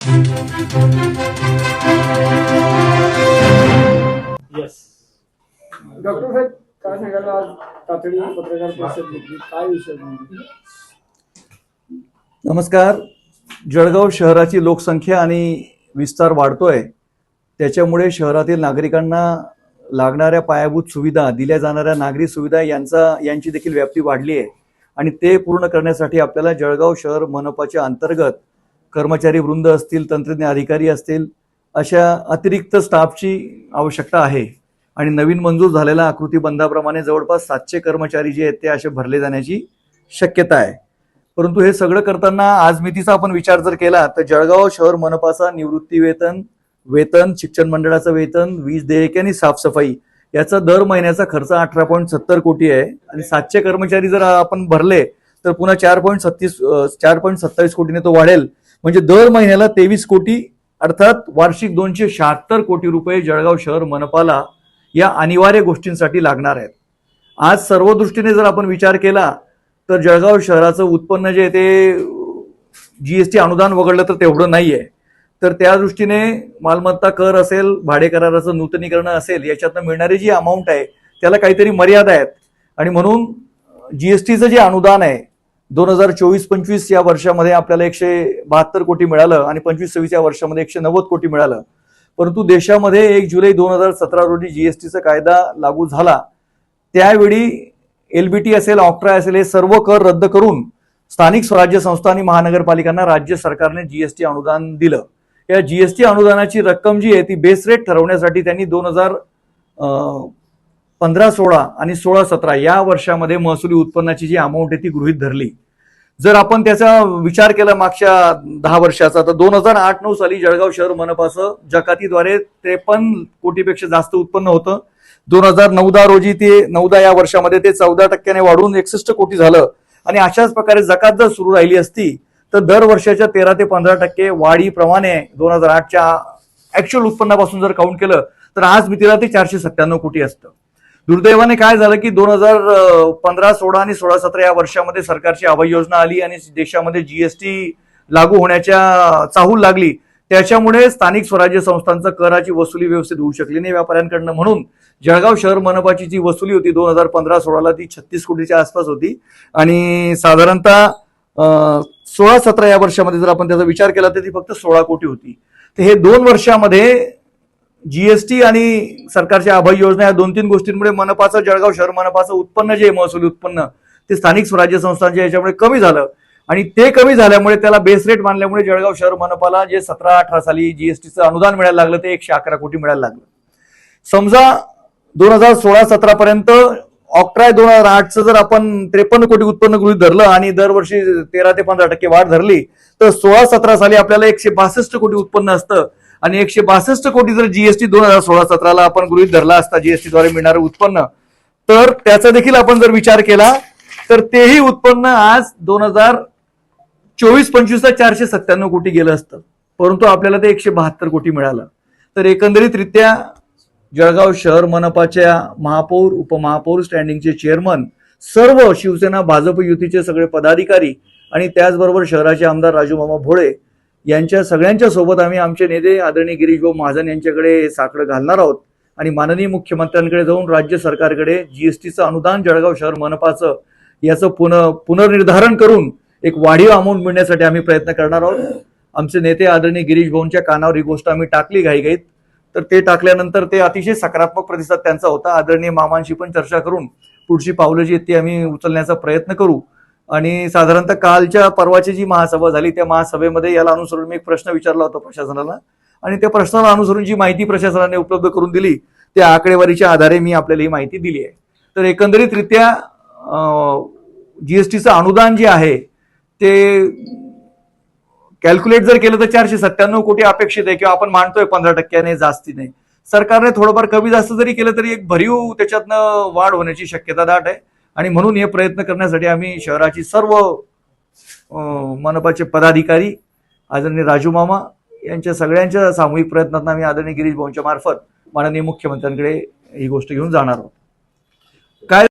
Yes doctor साहेब काय सांगायला आज तातडी पत्रकार परिषद घेतली, काय विषय म्हणजे? नमस्कार. जळगाव शहराची लोकसंख्या आणि विस्तार वाढतोय, त्याच्यामुळे शहरातील नागरिकांना लागणाऱ्या पायाभूत सुविधा, दिल्या जाणाऱ्या नागरी सुविधा यांची देखील व्याप्ती वाढली आहे आणि ते पूर्ण करण्यासाठी आपल्याला जळगाव शहर मनपाच्या अंतर्गत कर्मचारी वृंद असतील, तंत्रज्ञ अधिकारी असतील, अशा अतिरिक्त स्टाफची आवश्यकता आहे आणि नवीन मंजूर झालेल्या आकृतीबंधाप्रमाणे जवळपास 700 कर्मचारी जे आहेत ते असे भरले जाण्याची शक्यता आहे. परंतु हे सगळं करताना आज मितीचा आपण विचार जर केला तर जळगाव शहर मनपाचा निवृत्ती वेतन, शिक्षण मंडळाचं वेतन, वीज देयके आणि साफसफाई याचा दर महिन्याचा खर्च 18.70 कोटी आहे आणि 700 कर्मचारी जर आपण भरले तर पुन्हा 4.27 कोटीने तो वाढेल. म्हणजे दर महिन्याला 23 कोटी अर्थात वार्षिक 276 कोटी रुपये जळगाव शहर मनपाला या अनिवार्य गोष्टींसाठी लागणार आहेत. आज सर्व दृष्टीने जर आपण विचार केला तर जळगाव शहराचं उत्पन्न जे ते जीएसटी अनुदान वगळलं तर तेवढं नाहीये. तर त्या दृष्टीने मालमत्ता कर असेल, भाडे कराराचं नूतनीकरण असेल, याच्यातनं मिळणारी जी अमाऊंट आहे त्याला काहीतरी मर्यादा आहेत आणि म्हणून जीएसटीचं जे अनुदान आहे 2024-25 या वर्षामध्ये आपल्याला 172 कोटी मिळालं आणि 25-26 या वर्षामध्ये 190 कोटी मिळालं. परंतु देशामध्ये 1 जुलै 2017 रोजी जीएसटीचा कायदा लागू झाला, त्यावेळी एलबीटी असेल, ऑक्ट्रा असेल, हे सर्व कर रद्द करून स्थानिक स्वराज्य संस्था आणि महानगरपालिकांना राज्य सरकारने जीएसटी अनुदान दिलं. या जीएसटी अनुदानाची रक्कम जी आहे ती बेस रेट ठरवण्यासाठी त्यांनी 2015-16 आणि 16-17 या वर्षामध्ये महसुली उत्पन्नाची जी अमाऊंट आहे ती गृहीत धरली. जर आपण त्याचा विचार केला मागच्या 10 वर्षाचा तर 2008-9 साली जळगाव शहर मनपाचं जकातीद्वारे 53 कोटीपेक्षा जास्त उत्पन्न होतं. 2009-10 रोजी ते 9 या वर्षामध्ये ते 14% वाढून 61 कोटी झालं आणि अशाच प्रकारे जकात जर सुरू राहिली असती तर दर वर्षाच्या 13 ते 15% वाढीप्रमाणे 2008च्या ऍक्च्युअल उत्पन्नापासून जर काउंट केलं तर आज मितीला ते 497 कोटी असतं. दुर्दैवाने काय झालं की 2015-16 आणि 16-17 या वर्षामध्ये सरकारची आवाज योजना आली आणि देशामध्ये जीएसटी लागू होण्याच्या चाहूल लागली. त्याच्यामुळे स्थानिक स्वराज्य संस्थांचा कराची वसुली व्यवस्थित होऊ शकली नाही व्यापाऱ्यांकडनं. म्हणून जळगाव शहर मनपाची जी वसुली होती 2015-16ला ती 36 कोटीच्या आसपास होती आणि साधारणतः 16-17 या वर्षामध्ये जर आपण त्याचा विचार केला तर ती फक्त 16 कोटी होती. तर हे 2 वर्षामध्ये जीएसटी आणि सरकारच्या अभय योजना या 2-3 गोष्टींमुळे मनपाचं, जळगाव शहर मनपाचं उत्पन्न जे महसुली उत्पन्न ते स्थानिक स्वराज्य संस्थांच्या याच्यामुळे कमी झालं आणि ते कमी झाल्यामुळे त्याला बेस रेट मानल्यामुळे जळगाव शहर मनपाला जे 17-18 साली जीएसटीचं अनुदान मिळायला लागलं ते 111 कोटी मिळायला लागलं. समजा 2016-17 पर्यंत ऑक्ट्रा 2008चं जर आपण 53 कोटी उत्पन्न गृहीत धरलं आणि दरवर्षी 13 ते 15% वाढ धरली तर 16-17 साली आपल्याला 162 कोटी उत्पन्न असतं आणि 162 कोटी जर जीएसटी 2016-17ला आपण गृहीत धरला असता जीएसटीद्वारे मिळणारं उत्पन्न तर त्याचा देखील आपण जर विचार केला तर तेही उत्पन्न आज 2024-25ला 497 कोटी गेलं असतं. परंतु आपल्याला ते 172 कोटी मिळालं. तर एकंदरीतरित्या जळगाव शहर मनपाच्या महापौर, उपमहापौर, स्टँडिंगचे चेअरमन, सर्व शिवसेना भाजप युतीचे सगळे पदाधिकारी आणि त्याचबरोबर शहराचे आमदार राजूमामा भोळे यांच्या सगळ्यांच्या सोबत आम्ही आमचे नेते आदरणीय गिरीश भाऊ महाजन यांच्याकडे साकडं घालणार आहोत आणि माननीय मुख्यमंत्र्यांकडे जाऊन राज्य सरकारकडे जीएसटीचं अनुदान जळगाव शहर मनपाचं याचं पुनर्निर्धारण करून एक वाढीव अमाऊंट मिळण्यासाठी आम्ही प्रयत्न करणार आहोत. आमचे नेते आदरणीय गिरीश भाऊंच्या कानावर ही गोष्ट आम्ही टाकली घाईघाईत, तर ते टाकल्यानंतर ते अतिशय सकारात्मक प्रतिसाद त्यांचा होता. आदरणीय मामांशी पण चर्चा करून पुढची पावलं जी आहेत ती आम्ही उचलण्याचा प्रयत्न करू आणि साधारणतः कालच्या परवाची जी महासभा झाली त्या महासभेमध्ये याला अनुसरून मी एक प्रश्न विचारला होता प्रशासनाला आणि त्या प्रश्नाला अनुसरून जी माहिती प्रशासनाने उपलब्ध करून दिली त्या आकडेवारीच्या आधारे मी आपल्याला ही माहिती दिली आहे. तर एकंदरीतरित्या जीएसटीचं अनुदान जे आहे ते कॅल्क्युलेट जर केलं तर 497 कोटी अपेक्षित आहे किंवा आपण मानतोय 15%ने जास्तीने. सरकारने थोडंफार कमी जास्त जरी केलं तरी एक भरीव त्याच्यातनं वाढ होण्याची शक्यता दाट आहे आणि म्हणून हे प्रयत्न करण्यासाठी आम्ही शहराची सर्व मनपाचे पदाधिकारी आदरणीय राजू मामा यांच्या सगळ्यांच्या सामूहिक प्रयत्नांना आम्ही आदरणीय गिरीश भाऊंच्या मार्फत माननीय मुख्यमंत्र्यांकडे ही गोष्ट घेऊन जाणार आहोत. काय